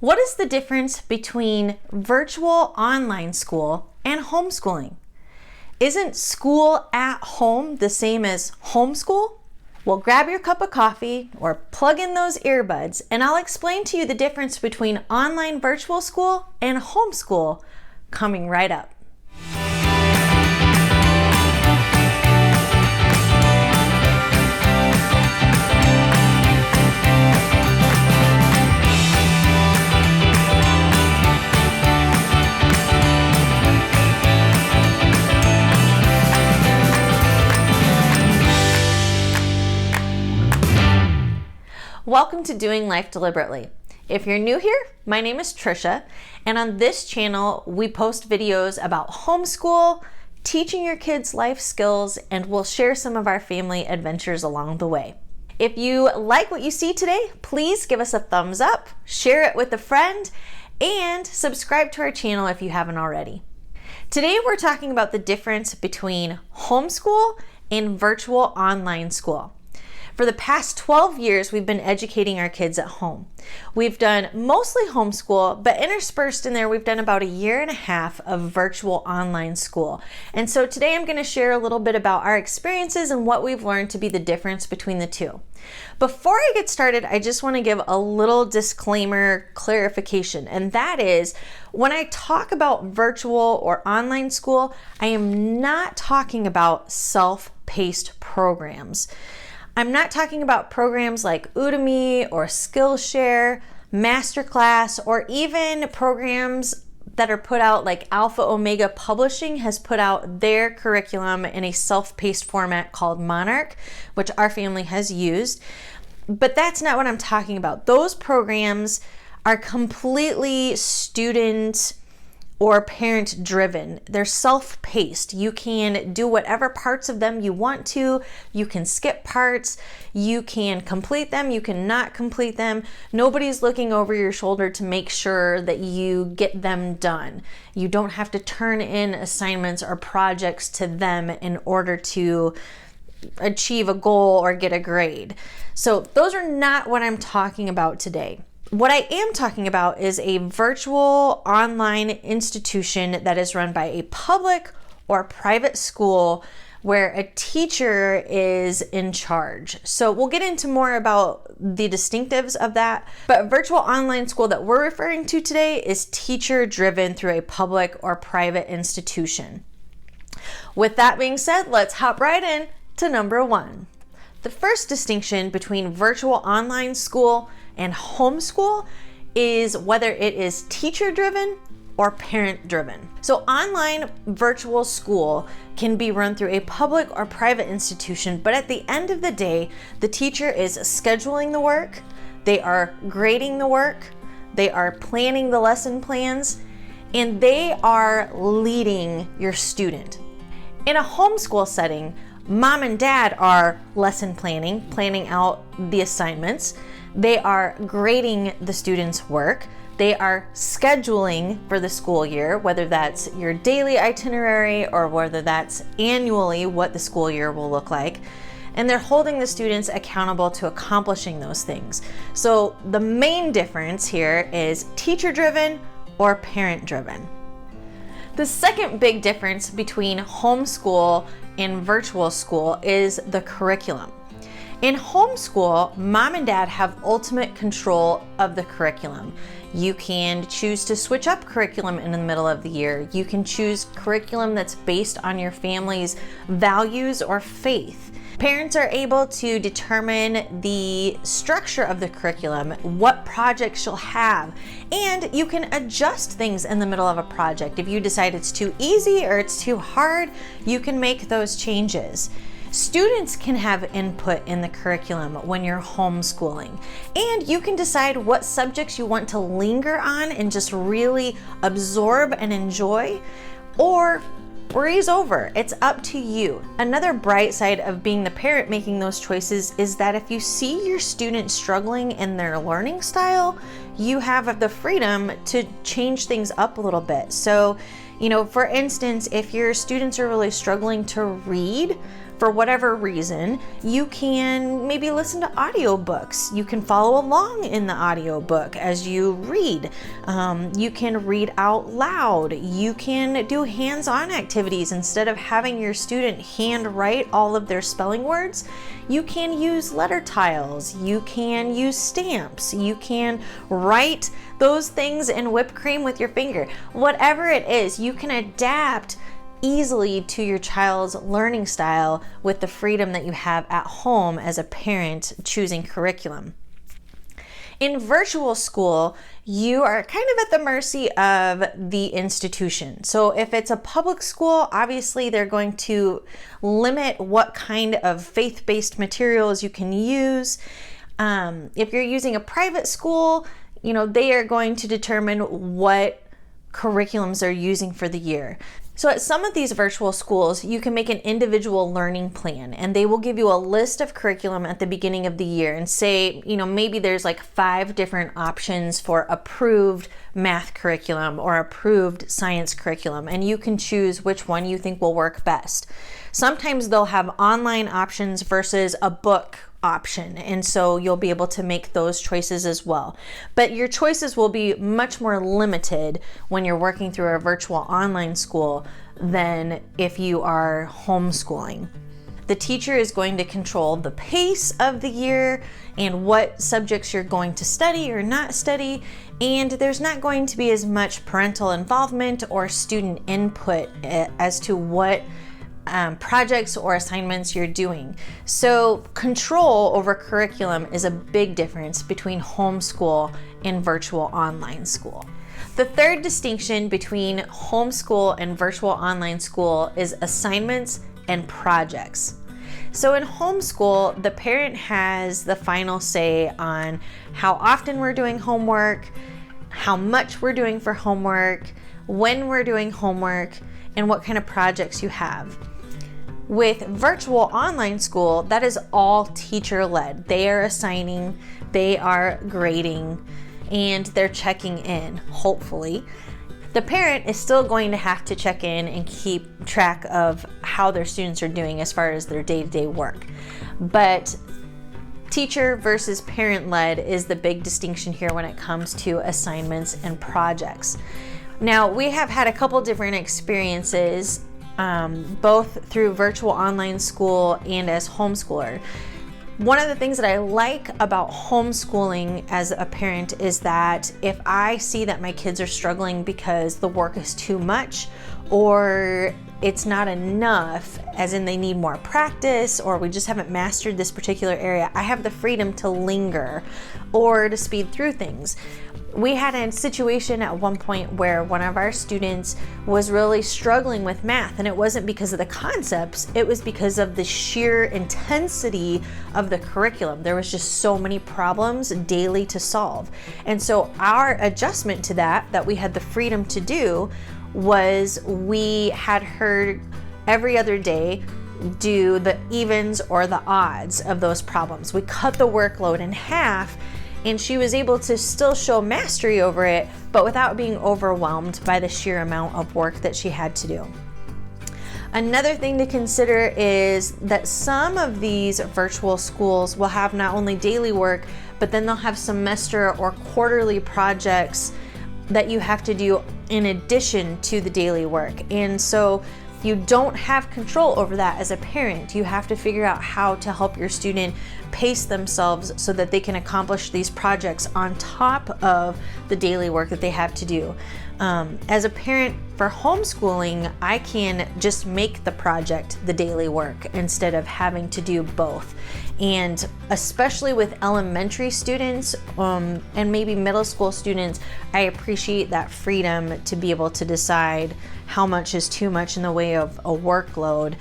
What is the difference between virtual online school and homeschooling? Isn't school at home the same as homeschool? Well, grab your cup of coffee or plug in those earbuds and I'll explain to you the difference between online virtual school and homeschool coming right up. Welcome to Doing Life Deliberately. If you're new here, my name is Trisha, and on this channel, we post videos about homeschool, teaching your kids life skills, and we'll share some of our family adventures along the way. If you like what you see today, please give us a thumbs up, share it with a friend, and subscribe to our channel if you haven't already. Today, we're talking about the difference between homeschool and virtual online school. For the past 12 years, we've been educating our kids at home. We've done mostly homeschool, but interspersed in there, we've done about 1.5 years of virtual online school. And so today I'm going to share a little bit about our experiences and what we've learned to be the difference between the two. Before I get started, I just want to give a little disclaimer clarification, and that is when I talk about virtual or online school, I am not talking about self-paced programs. I'm not talking about programs like Udemy or Skillshare, Masterclass, or even programs that are put out like Alpha Omega Publishing has put out their curriculum in a self-paced format called Monarch, which our family has used. But that's not what I'm talking about. Those programs are completely student or parent driven. They're self-paced. You can do whatever parts of them you want to. You can skip parts. You can complete them. You can not complete them. Nobody's looking over your shoulder to make sure that you get them done. You don't have to turn in assignments or projects to them in order to achieve a goal or get a grade. So those are not what I'm talking about today. What I am talking about is a virtual online institution that is run by a public or private school where a teacher is in charge. So we'll get into more about the distinctives of that, but virtual online school that we're referring to today is teacher driven through a public or private institution. With that being said, let's hop right in to number 1. The first distinction between virtual online school and homeschool is whether it is teacher driven or parent driven. So online virtual school can be run through a public or private institution, but at the end of the day, the teacher is scheduling the work, they are grading the work, they are planning the lesson plans, and they are leading your student. In a homeschool setting, mom and dad are lesson planning out the assignments. They are grading the students' work. They are scheduling for the school year, whether that's your daily itinerary or whether that's annually what the school year will look like. And they're holding the students accountable to accomplishing those things. So the main difference here is teacher-driven or parent-driven. The second big difference between homeschool and virtual school is the curriculum. In homeschool, mom and dad have ultimate control of the curriculum. You can choose to switch up curriculum in the middle of the year. You can choose curriculum that's based on your family's values or faith. Parents are able to determine the structure of the curriculum, what projects you'll have, and you can adjust things in the middle of a project. If you decide it's too easy or it's too hard, you can make those changes. Students can have input in the curriculum when you're homeschooling, and you can decide what subjects you want to linger on and just really absorb and enjoy, or breeze over. It's up to you. Another bright side of being the parent making those choices is that if you see your student struggling in their learning style, you have the freedom to change things up a little bit. So, for instance, if your students are really struggling to read, for whatever reason, you can maybe listen to audiobooks. You can follow along in the audiobook as you read. You can read out loud. You can do hands-on activities. Instead of having your student handwrite all of their spelling words, you can use letter tiles. You can use stamps. You can write those things in whipped cream with your finger. Whatever it is, you can adapt easily to your child's learning style with the freedom that you have at home as a parent choosing curriculum. In virtual school, you are kind of at the mercy of the institution. So if it's a public school, obviously they're going to limit what kind of faith-based materials you can use. If you're using a private school, they are going to determine what curriculums they're using for the year. So at some of these virtual schools, you can make an individual learning plan, and they will give you a list of curriculum at the beginning of the year and say, maybe there's like 5 different options for approved math curriculum or approved science curriculum, and you can choose which one you think will work best. Sometimes they'll have online options versus a book option, and so you'll be able to make those choices as well. But your choices will be much more limited when you're working through a virtual online school than if you are homeschooling. The teacher is going to control the pace of the year and what subjects you're going to study or not study, and there's not going to be as much parental involvement or student input as to what projects or assignments you're doing. So control over curriculum is a big difference between homeschool and virtual online school. The third distinction between homeschool and virtual online school is assignments and projects. So in homeschool, the parent has the final say on how often we're doing homework, how much we're doing for homework, when we're doing homework, and what kind of projects you have. With virtual online school, that is all teacher-led. They are assigning, they are grading, and they're checking in, hopefully. The parent is still going to have to check in and keep track of how their students are doing as far as their day-to-day work. But teacher versus parent-led is the big distinction here when it comes to assignments and projects. Now, we have had a couple different experiences both through virtual online school and as homeschooler. One of the things that I like about homeschooling as a parent is that if I see that my kids are struggling because the work is too much or it's not enough, as in they need more practice or we just haven't mastered this particular area, I have the freedom to linger or to speed through things. We had a situation at one point where one of our students was really struggling with math, and it wasn't because of the concepts, it was because of the sheer intensity of the curriculum. There was just so many problems daily to solve. And so our adjustment to that we had the freedom to do was we had her every other day do the evens or the odds of those problems. We cut the workload in half, and she was able to still show mastery over it, but without being overwhelmed by the sheer amount of work that she had to do. Another thing to consider is that some of these virtual schools will have not only daily work, but then they'll have semester or quarterly projects that you have to do in addition to the daily work. And so you don't have control over that as a parent. You have to figure out how to help your student pace themselves so that they can accomplish these projects on top of the daily work that they have to do. As a parent for homeschooling, I can just make the project the daily work instead of having to do both. And especially with elementary students and maybe middle school students, I appreciate that freedom to be able to decide how much is too much in the way of a workload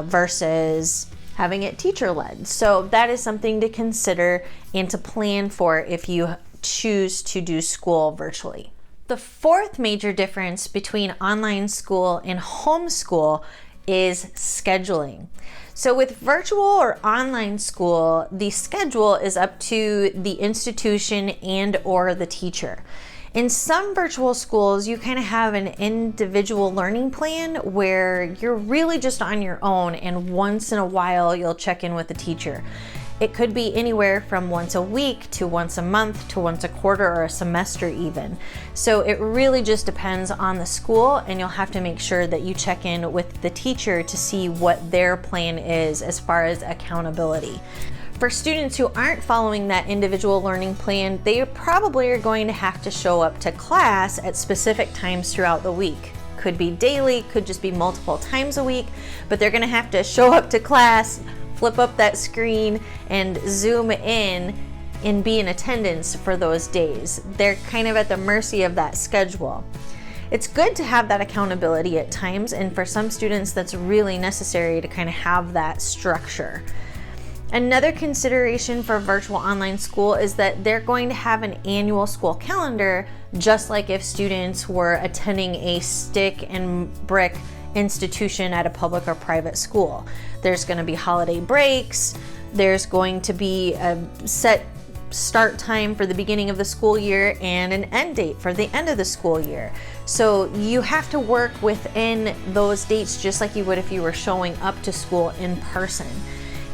versus having it teacher-led. So that is something to consider and to plan for if you choose to do school virtually. The fourth major difference between online school and homeschool is scheduling. So with virtual or online school, the schedule is up to the institution and or the teacher. In some virtual schools, you kind of have an individual learning plan where you're really just on your own, and once in a while you'll check in with the teacher. It could be anywhere from once a week to once a month to once a quarter or a semester even. So it really just depends on the school, and you'll have to make sure that you check in with the teacher to see what their plan is as far as accountability. For students who aren't following that individual learning plan, they probably are going to have to show up to class at specific times throughout the week. Could be daily, could just be multiple times a week, but they're gonna have to show up to class, flip up that screen, and zoom in and be in attendance for those days. They're kind of at the mercy of that schedule. It's good to have that accountability at times, and for some students that's really necessary to kind of have that structure. Another consideration for virtual online school is that they're going to have an annual school calendar, just like if students were attending a stick and brick institution at a public or private school. There's going to be holiday breaks, there's going to be a set start time for the beginning of the school year and an end date for the end of the school year. So you have to work within those dates just like you would if you were showing up to school in person.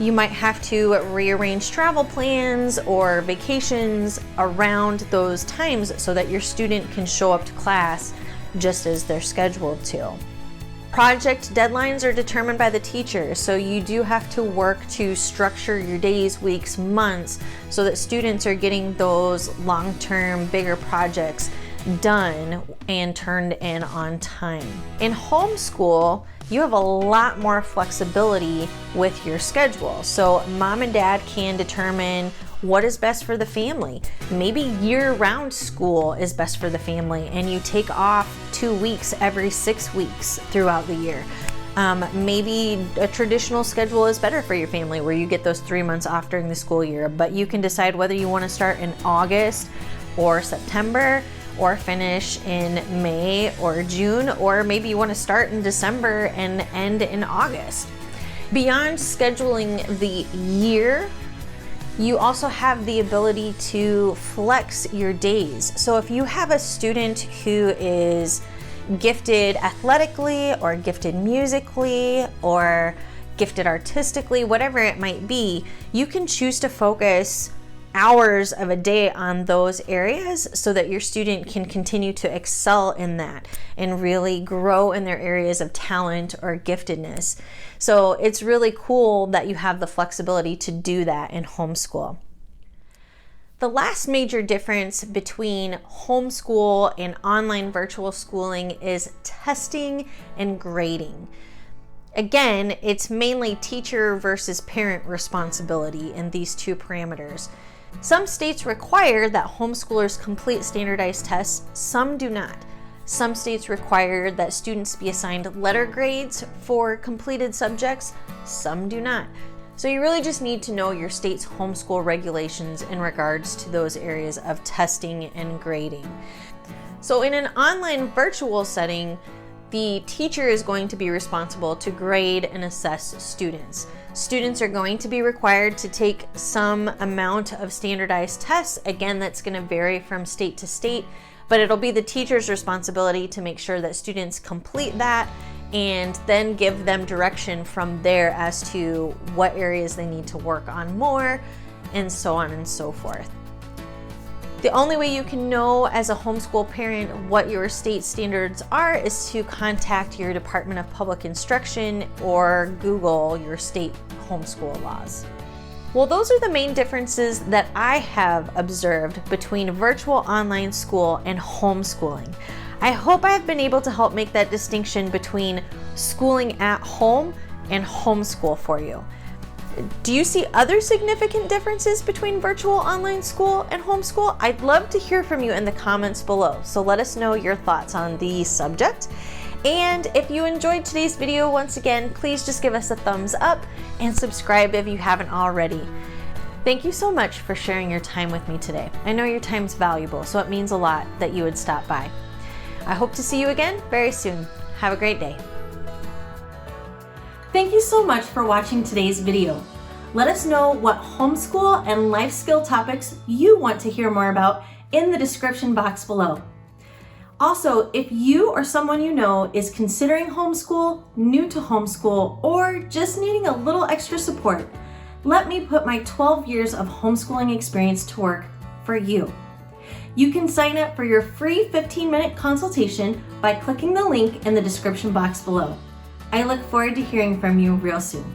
You might have to rearrange travel plans or vacations around those times so that your student can show up to class just as they're scheduled to. Project deadlines are determined by the teacher, so you do have to work to structure your days, weeks, months, so that students are getting those long-term, bigger projects done and turned in on time. In homeschool, you have a lot more flexibility with your schedule. So mom and dad can determine what is best for the family. Maybe year-round school is best for the family and you take off 2 weeks every 6 weeks throughout the year. Maybe a traditional schedule is better for your family where you get those 3 months off during the school year, but you can decide whether you want to start in August or September, or finish in May or June, or maybe you want to start in December and end in August. Beyond scheduling the year, you also have the ability to flex your days. So if you have a student who is gifted athletically or gifted musically or gifted artistically, whatever it might be, you can choose to focus hours of a day on those areas so that your student can continue to excel in that and really grow in their areas of talent or giftedness. So it's really cool that you have the flexibility to do that in homeschool. The last major difference between homeschool and online virtual schooling is testing and grading. Again, it's mainly teacher versus parent responsibility in these two parameters. Some states require that homeschoolers complete standardized tests, some do not. Some states require that students be assigned letter grades for completed subjects, some do not. So you really just need to know your state's homeschool regulations in regards to those areas of testing and grading. So in an online virtual setting, the teacher is going to be responsible to grade and assess students. Students are going to be required to take some amount of standardized tests. Again, that's going to vary from state to state, but it'll be the teacher's responsibility to make sure that students complete that and then give them direction from there as to what areas they need to work on more, and so on and so forth. The only way you can know as a homeschool parent what your state standards are is to contact your Department of Public Instruction or Google your state homeschool laws. Well, those are the main differences that I have observed between virtual online school and homeschooling. I hope I have been able to help make that distinction between schooling at home and homeschool for you. Do you see other significant differences between virtual online school and homeschool? I'd love to hear from you in the comments below, so let us know your thoughts on the subject. And if you enjoyed today's video, once again, please just give us a thumbs up and subscribe if you haven't already. Thank you so much for sharing your time with me today. I know your time's valuable, so it means a lot that you would stop by. I hope to see you again very soon. Have a great day. Thank you so much for watching today's video. Let us know what homeschool and life skill topics you want to hear more about in the description box below. Also, if you or someone you know is considering homeschool, new to homeschool, or just needing a little extra support, let me put my 12 years of homeschooling experience to work for you. You can sign up for your free 15-minute consultation by clicking the link in the description box below. I look forward to hearing from you real soon.